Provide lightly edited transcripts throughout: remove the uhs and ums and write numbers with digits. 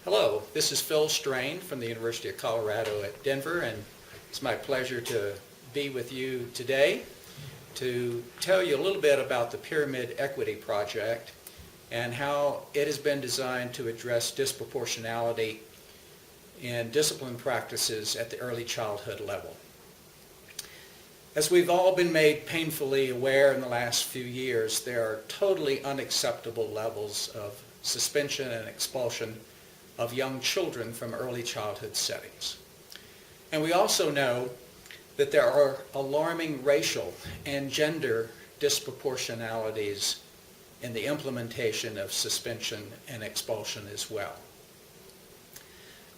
Hello, this is Phil Strain from the University of Colorado at Denver, and it's my pleasure to be with you today to tell you a little bit about the Pyramid Equity Project and how it has been designed to address disproportionality in discipline practices at the early childhood level. As we've all been made painfully aware in the last few years, there are totally unacceptable levels of suspension and expulsion of young children from early childhood settings. And we also know that there are alarming racial and gender disproportionalities in the implementation of suspension and expulsion as well.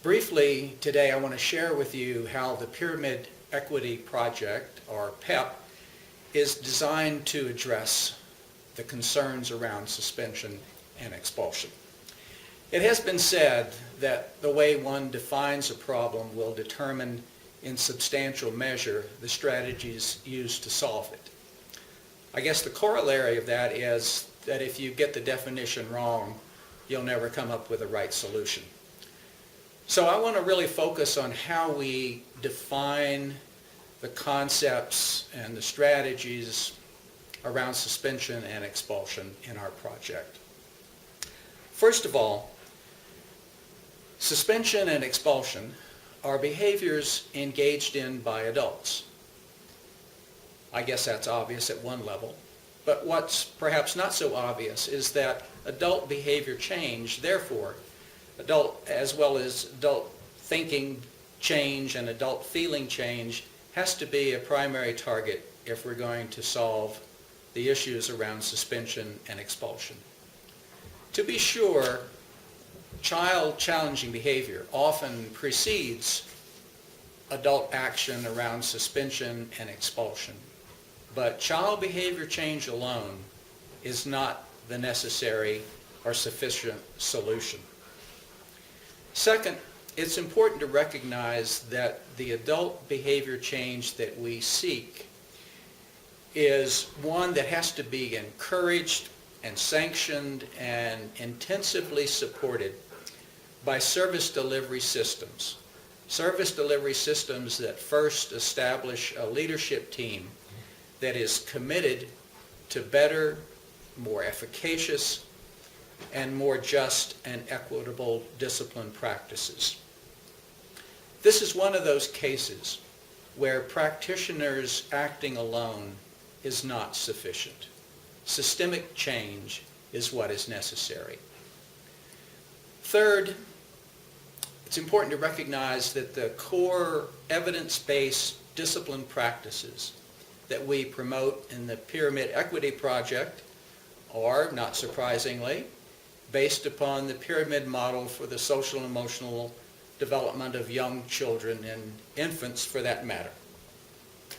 Briefly, today I want to share with you how the Pyramid Equity Project, or PEP, is designed to address the concerns around suspension and expulsion. It has been said that the way one defines a problem will determine in substantial measure the strategies used to solve it. I guess the corollary of that is that if you get the definition wrong, you'll never come up with a right solution. So I want to really focus on how we define the concepts and the strategies around suspension and expulsion in our project. First of all, suspension and expulsion are behaviors engaged in by adults. I guess that's obvious at one level, but what's perhaps not so obvious is that adult behavior change, therefore, adult as well as adult thinking change and adult feeling change has to be a primary target if we're going to solve the issues around suspension and expulsion. To be sure, child challenging behavior often precedes adult action around suspension and expulsion, but child behavior change alone is not the necessary or sufficient solution. Second, it's important to recognize that the adult behavior change that we seek is one that has to be encouraged and sanctioned and intensively supported by service delivery systems. Service delivery systems that first establish a leadership team that is committed to better, more efficacious, and more just and equitable discipline practices. This is one of those cases where practitioners acting alone is not sufficient. Systemic change is what is necessary. Third, it's important to recognize that the core evidence-based discipline practices that we promote in the Pyramid Equity Project are, not surprisingly, based upon the pyramid model for the social and emotional development of young children and infants for that matter.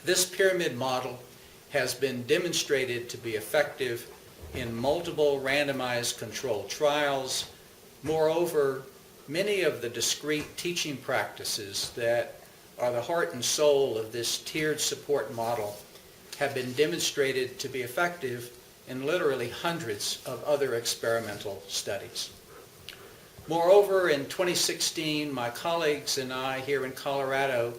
This pyramid model has been demonstrated to be effective in multiple randomized controlled trials. Moreover, many of the discrete teaching practices that are the heart and soul of this tiered support model have been demonstrated to be effective in literally hundreds of other experimental studies. Moreover, in 2016, my colleagues and I here in Colorado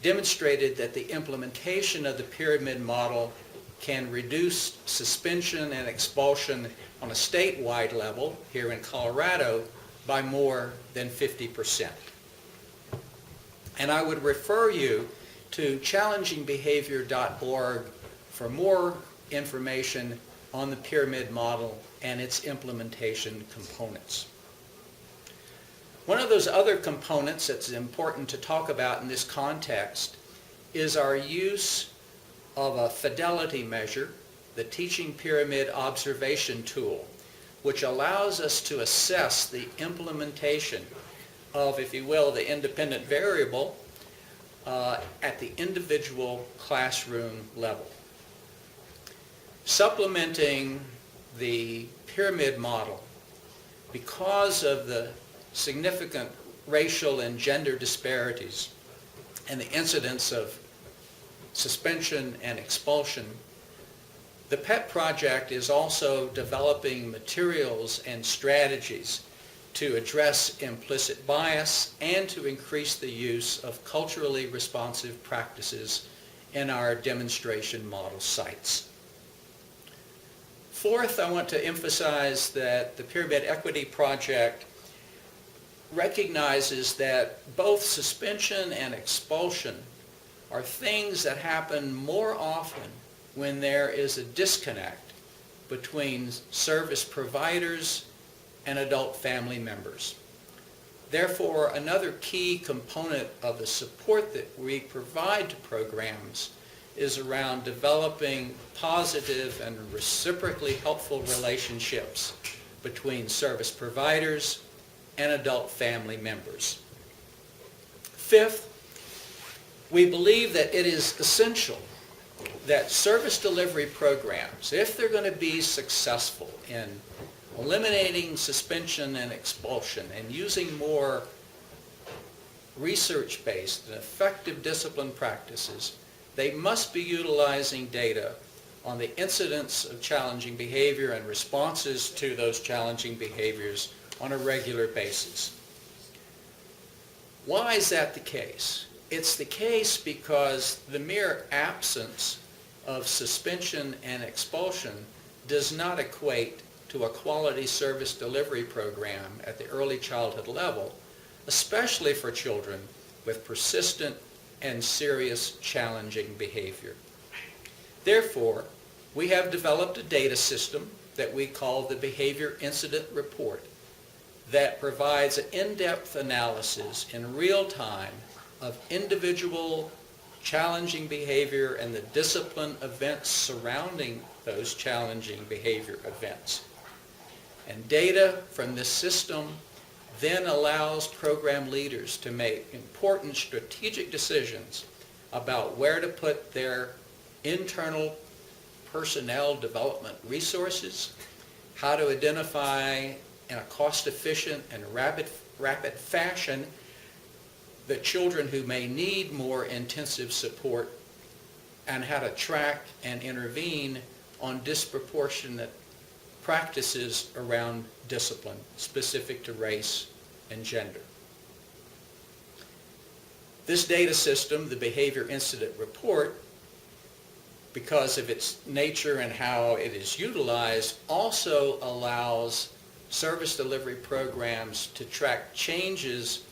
demonstrated that the implementation of the pyramid model can reduce suspension and expulsion on a statewide level here in Colorado by more than 50%. And I would refer you to challengingbehavior.org for more information on the pyramid model and its implementation components. One of those other components that's important to talk about in this context is our use of a fidelity measure, the Teaching Pyramid Observation Tool, which allows us to assess the implementation of, if you will, the independent variable at the individual classroom level. Supplementing the pyramid model, because of the significant racial and gender disparities and the incidence of suspension and expulsion, the PEP project is also developing materials and strategies to address implicit bias and to increase the use of culturally responsive practices in our demonstration model sites. Fourth, I want to emphasize that the Pyramid Equity Project recognizes that both suspension and expulsion are things that happen more often when there is a disconnect between service providers and adult family members. Therefore, another key component of the support that we provide to programs is around developing positive and reciprocally helpful relationships between service providers and adult family members. Fifth, we believe that it is essential that service delivery programs, if they're going to be successful in eliminating suspension and expulsion and using more research-based and effective discipline practices, they must be utilizing data on the incidence of challenging behavior and responses to those challenging behaviors on a regular basis. Why is that the case? It's the case because the mere absence of suspension and expulsion does not equate to a quality service delivery program at the early childhood level, especially for children with persistent and serious challenging behavior. Therefore, we have developed a data system that we call the Behavior Incident Report that provides an in-depth analysis in real time of individual challenging behavior and the discipline events surrounding those challenging behavior events. And data from this system then allows program leaders to make important strategic decisions about where to put their internal personnel development resources, how to identify in a cost-efficient and rapid fashion the children who may need more intensive support, and how to track and intervene on disproportionate practices around discipline specific to race and gender. This data system, the Behavior Incident Report, because of its nature and how it is utilized, also allows service delivery programs to track changes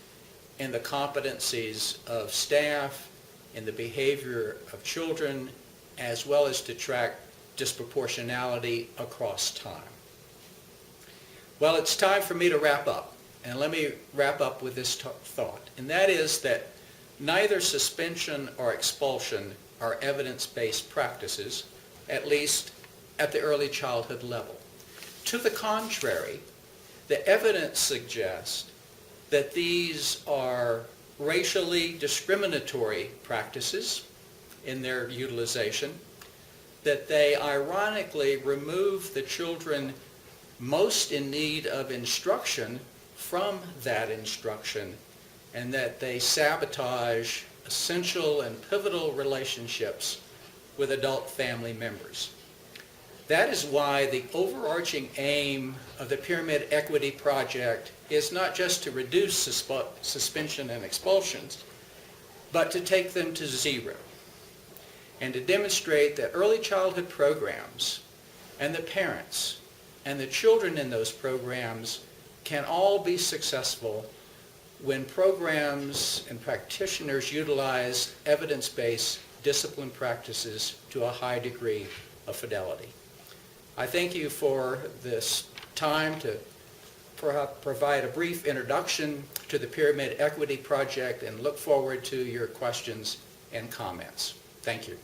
in the competencies of staff, in the behavior of children, as well as to track disproportionality across time. Well, it's time for me to wrap up. And let me wrap up with this thought. And that is that neither suspension or expulsion are evidence-based practices, at least at the early childhood level. To the contrary, the evidence suggests that these are racially discriminatory practices in their utilization, that they ironically remove the children most in need of instruction from that instruction, and that they sabotage essential and pivotal relationships with adult family members. That is why the overarching aim of the Pyramid Equity Project is not just to reduce suspension and expulsions, but to take them to zero, and to demonstrate that early childhood programs and the parents and the children in those programs can all be successful when programs and practitioners utilize evidence-based discipline practices to a high degree of fidelity. I thank you for this time to provide a brief introduction to the Pyramid Equity Project and look forward to your questions and comments. Thank you.